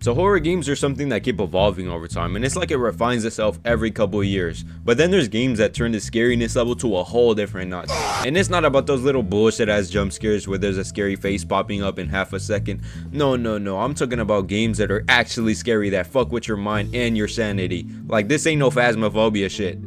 So horror games are something that keep evolving over time, and it's like it refines itself every couple of years. But then there's games that turn the scariness level to a whole different notch. And it's not about those little bullshit ass jump scares where there's a scary face popping up in half a second. No, I'm talking about games that are actually scary, that fuck with your mind and your sanity. Like, this ain't no phasmophobia shit.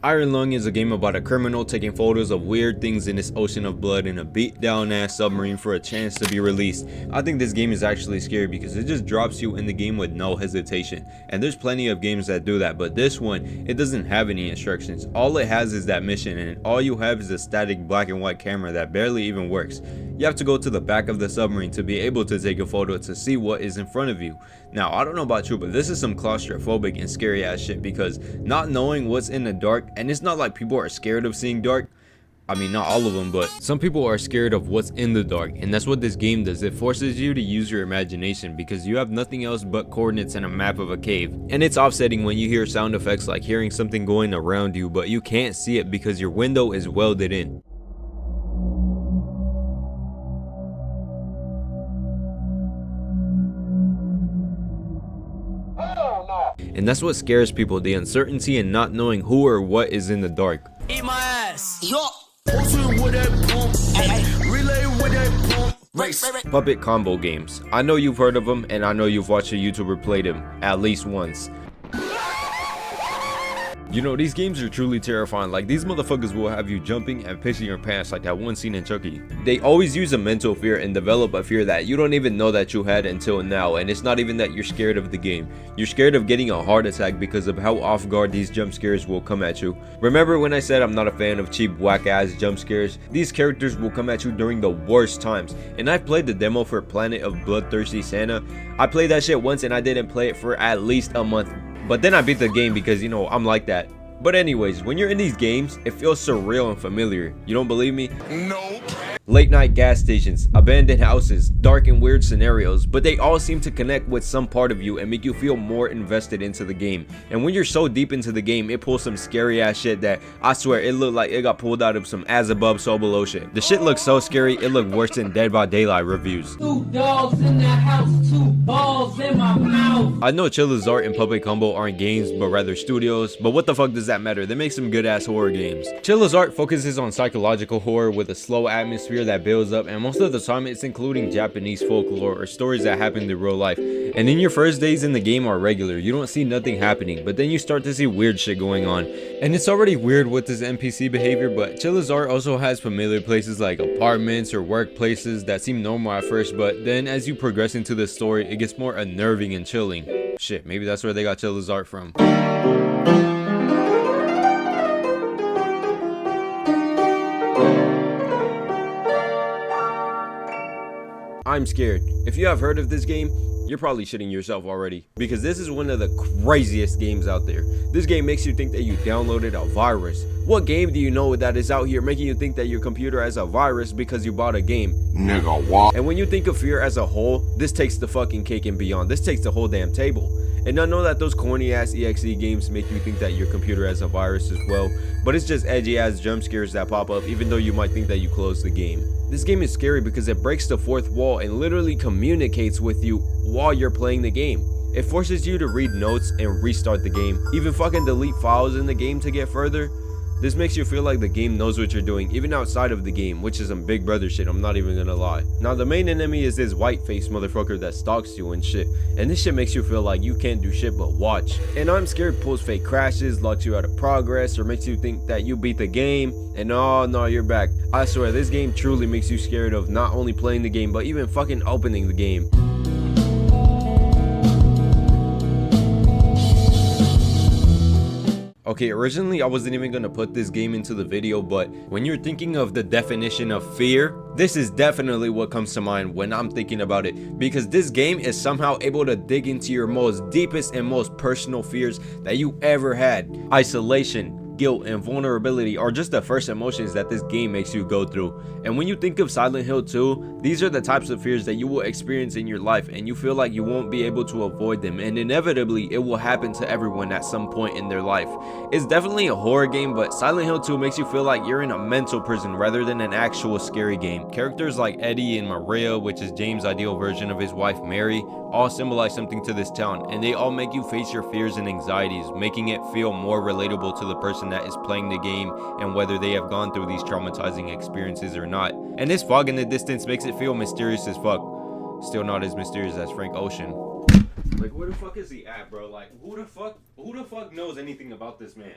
Iron Lung is a game about a criminal taking photos of weird things in this ocean of blood in a beat down ass submarine for a chance to be released. I think this game is actually scary because it just drops you in the game with no hesitation, and there's plenty of games that do that, but this one, it doesn't have any instructions. All it has is that mission, and all you have is a static black and white camera that barely even works. You have to go to the back of the submarine to be able to take a photo to see what is in front of you. Now, I don't know about you, but this is some claustrophobic and scary ass shit because not knowing what's in the dark, and it's not like people are scared of seeing dark. I mean, not all of them, but some people are scared of what's in the dark, and that's what this game does. It forces you to use your imagination because you have nothing else but coordinates and a map of a cave. And it's offsetting when you hear sound effects like hearing something going around you, but you can't see it because your window is welded in. And that's what scares people, the uncertainty and not knowing who or what is in the dark. Eat my ass. Yo. Puppet combo games. I know you've heard of them, and I know you've watched a YouTuber play them at least once. You know, these games are truly terrifying. Like, these motherfuckers will have you jumping and pissing your pants like that one scene in Chucky. They always use a mental fear and develop a fear that you don't even know that you had until now, and it's not even that you're scared of the game. You're scared of getting a heart attack because of how off guard these jump scares will come at you. Remember when I said I'm not a fan of cheap whack ass jump scares? These characters will come at you during the worst times, and I've played the demo for Planet of Bloodthirsty Santa. I played that shit once and I didn't play it for at least a month. But then I beat the game because, you know, I'm like that. But anyways, when you're in these games, it feels surreal and familiar. You don't believe me? Nope. Late night gas stations, abandoned houses, dark and weird scenarios, but they all seem to connect with some part of you and make you feel more invested into the game. And when you're so deep into the game, it pulls some scary ass shit that I swear it looked like it got pulled out of some as above so below shit. The shit looks so scary, it looked worse than Dead by Daylight reviews. 2 dogs in the house, 2 balls in my mouth. I know Chilla's Art and Puppet Combo aren't games but rather studios, but what the fuck does that matter? They make some good ass horror games. Chilla's Art focuses on psychological horror with a slow atmosphere that builds up, and most of the time it's including Japanese folklore or stories that happen in real life. And in your first days in the game are regular, you don't see nothing happening, but then you start to see weird shit going on. And it's already weird with this NPC behavior, but Chilla's Art also has familiar places like apartments or workplaces that seem normal at first, but then as you progress into the story, it gets more unnerving and chilling. Shit, maybe that's where they got Chilla's Art from. I'm Scared. If you have heard of this game, you're probably shitting yourself already, because this is one of the craziest games out there. This game makes you think that you downloaded a virus. What game do you know that is out here making you think that your computer has a virus because you bought a game? Nigga, what? And when you think of fear as a whole, this takes the fucking cake and beyond. This takes the whole damn table. And I know that those corny ass EXE games make you think that your computer has a virus as well, but it's just edgy ass jump scares that pop up even though you might think that you closed the game. This game is scary because it breaks the fourth wall and literally communicates with you while you're playing the game. It forces you to read notes and restart the game, even fucking delete files in the game to get further. This makes you feel like the game knows what you're doing, even outside of the game, which is some Big Brother shit, I'm not even gonna lie. Now, the main enemy is this white-faced motherfucker that stalks you and shit, and this shit makes you feel like you can't do shit but watch. And I'm Scared pulls fake crashes, locks you out of progress, or makes you think that you beat the game, and oh no, you're back. I swear, this game truly makes you scared of not only playing the game, but even fucking opening the game. Okay, originally I wasn't even gonna put this game into the video, but when you're thinking of the definition of fear, this is definitely what comes to mind when I'm thinking about it, because this game is somehow able to dig into your most deepest and most personal fears that you ever had. Isolation, guilt, and vulnerability are just the first emotions that this game makes you go through. And when you think of Silent Hill 2, these are the types of fears that you will experience in your life, and you feel like you won't be able to avoid them, and inevitably it will happen to everyone at some point in their life. It's definitely a horror game, but Silent Hill 2 makes you feel like you're in a mental prison rather than an actual scary game. Characters like Eddie and Maria, which is James' ideal version of his wife Mary, all symbolize something to this town, and they all make you face your fears and anxieties, making it feel more relatable to the person that is playing the game and whether they have gone through these traumatizing experiences or not. And this fog in the distance makes it feel mysterious as fuck. Still not as mysterious as Frank Ocean. Like, where the fuck is he at, bro? Like, who the fuck knows anything about this man?